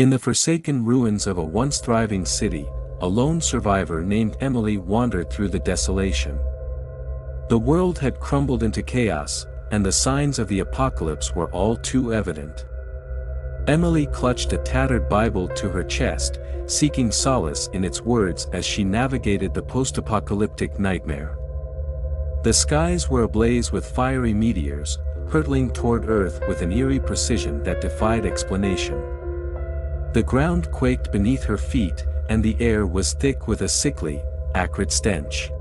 In the forsaken ruins of a once thriving city, a lone survivor named Emily wandered through the desolation. The world had crumbled into chaos, and the signs of the apocalypse were all too evident. Emily clutched a tattered Bible to her chest, seeking solace in its words as she navigated the post-apocalyptic nightmare. The skies were ablaze with fiery meteors, hurtling toward Earth with an eerie precision that defied explanation. The ground quaked beneath her feet, and the air was thick with a sickly, acrid stench.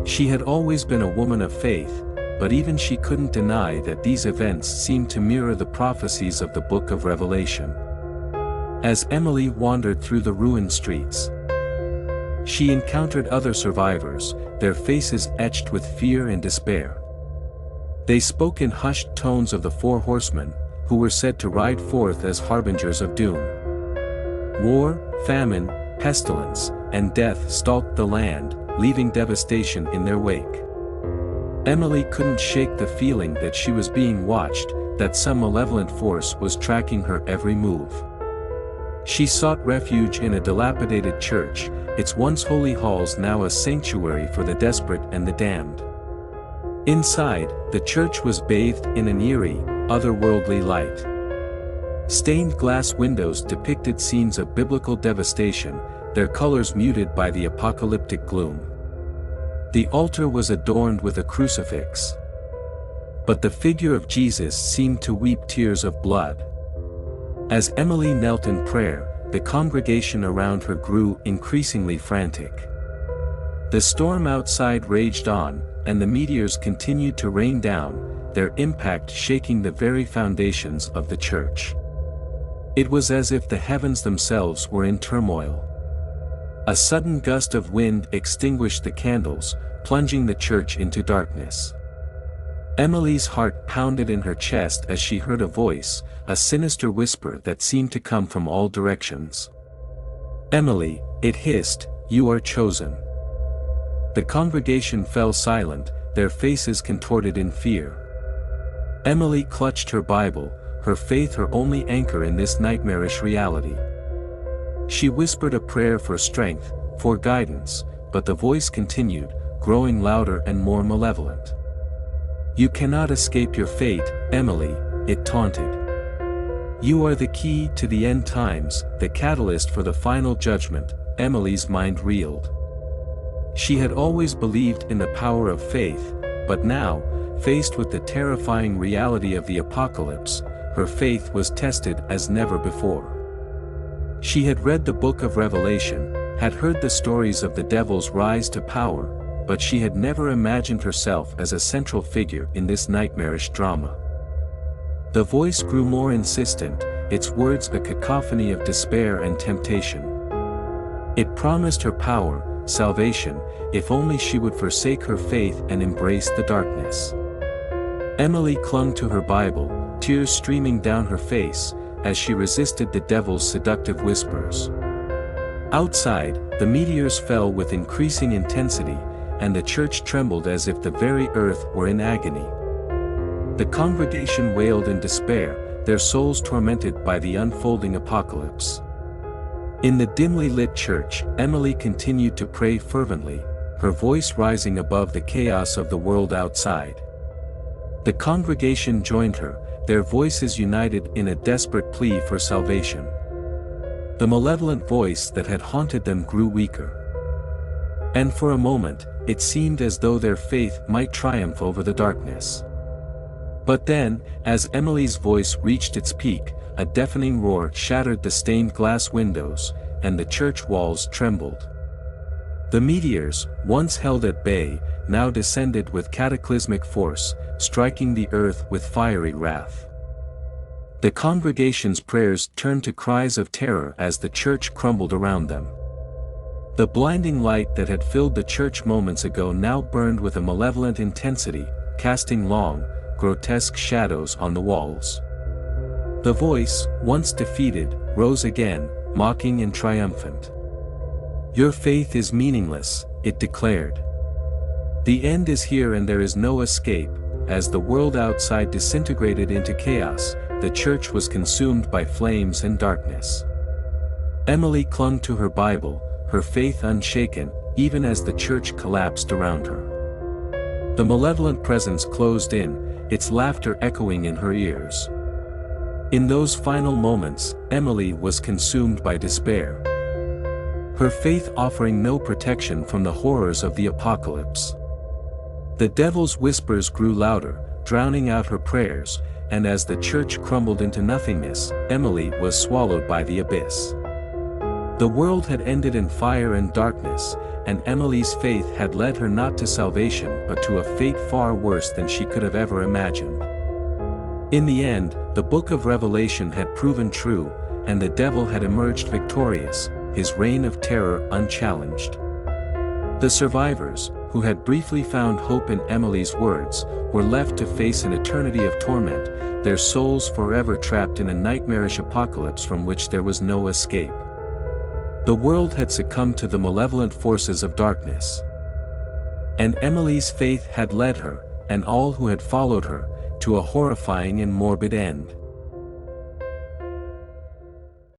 She had always been a woman of faith, but even she couldn't deny that these events seemed to mirror the prophecies of the Book of Revelation. As Emily wandered through the ruined streets, she encountered other survivors, their faces etched with fear and despair. They spoke in hushed tones of the four horsemen, who were said to ride forth as harbingers of doom. War, famine, pestilence, and death stalked the land, leaving devastation in their wake. Emily couldn't shake the feeling that she was being watched, that some malevolent force was tracking her every move. She sought refuge in a dilapidated church, its once holy halls now a sanctuary for the desperate and the damned. Inside, the church was bathed in an eerie, otherworldly light. Stained glass windows depicted scenes of biblical devastation, their colors muted by the apocalyptic gloom. The altar was adorned with a crucifix, but the figure of Jesus seemed to weep tears of blood. As Emily knelt in prayer, the congregation around her grew increasingly frantic. The storm outside raged on, and the meteors continued to rain down, their impact shaking the very foundations of the church. It was as if the heavens themselves were in turmoil. A sudden gust of wind extinguished the candles, plunging the church into darkness. Emily's heart pounded in her chest as she heard a voice, a sinister whisper that seemed to come from all directions. "Emily," it hissed, "you are chosen." The congregation fell silent, their faces contorted in fear. Emily clutched her Bible, her faith her only anchor in this nightmarish reality. She whispered a prayer for strength, for guidance, but the voice continued, growing louder and more malevolent. "You cannot escape your fate, Emily," it taunted. "You are the key to the end times, the catalyst for the final judgment." Emily's mind reeled. She had always believed in the power of faith, but now, faced with the terrifying reality of the apocalypse, her faith was tested as never before. She had read the Book of Revelation, had heard the stories of the devil's rise to power, but she had never imagined herself as a central figure in this nightmarish drama. The voice grew more insistent, its words a cacophony of despair and temptation. It promised her power, salvation, if only she would forsake her faith and embrace the darkness. Emily clung to her Bible, tears streaming down her face, as she resisted the devil's seductive whispers. Outside, the meteors fell with increasing intensity, and the church trembled as if the very earth were in agony. The congregation wailed in despair, their souls tormented by the unfolding apocalypse. In the dimly lit church, Emily continued to pray fervently, her voice rising above the chaos of the world outside. The congregation joined her, their voices united in a desperate plea for salvation. The malevolent voice that had haunted them grew weaker. And for a moment, it seemed as though their faith might triumph over the darkness. But then, as Emily's voice reached its peak, a deafening roar shattered the stained glass windows, and the church walls trembled. The meteors, once held at bay, now descended with cataclysmic force, striking the earth with fiery wrath. The congregation's prayers turned to cries of terror as the church crumbled around them. The blinding light that had filled the church moments ago now burned with a malevolent intensity, casting long, grotesque shadows on the walls. The voice, once defeated, rose again, mocking and triumphant. "Your faith is meaningless," it declared. "The end is here and there is no escape." As the world outside disintegrated into chaos, the church was consumed by flames and darkness. Emily clung to her Bible, her faith unshaken, even as the church collapsed around her. The malevolent presence closed in, its laughter echoing in her ears. In those final moments, Emily was consumed by despair. Her faith offering no protection from the horrors of the apocalypse. The devil's whispers grew louder, drowning out her prayers, and as the church crumbled into nothingness, Emily was swallowed by the abyss. The world had ended in fire and darkness, and Emily's faith had led her not to salvation but to a fate far worse than she could have ever imagined. In the end, the book of Revelation had proven true, and the devil had emerged victorious, his reign of terror unchallenged. The survivors, who had briefly found hope in Emily's words, were left to face an eternity of torment, their souls forever trapped in a nightmarish apocalypse from which there was no escape. The world had succumbed to the malevolent forces of darkness. And Emily's faith had led her, and all who had followed her, to a horrifying and morbid end.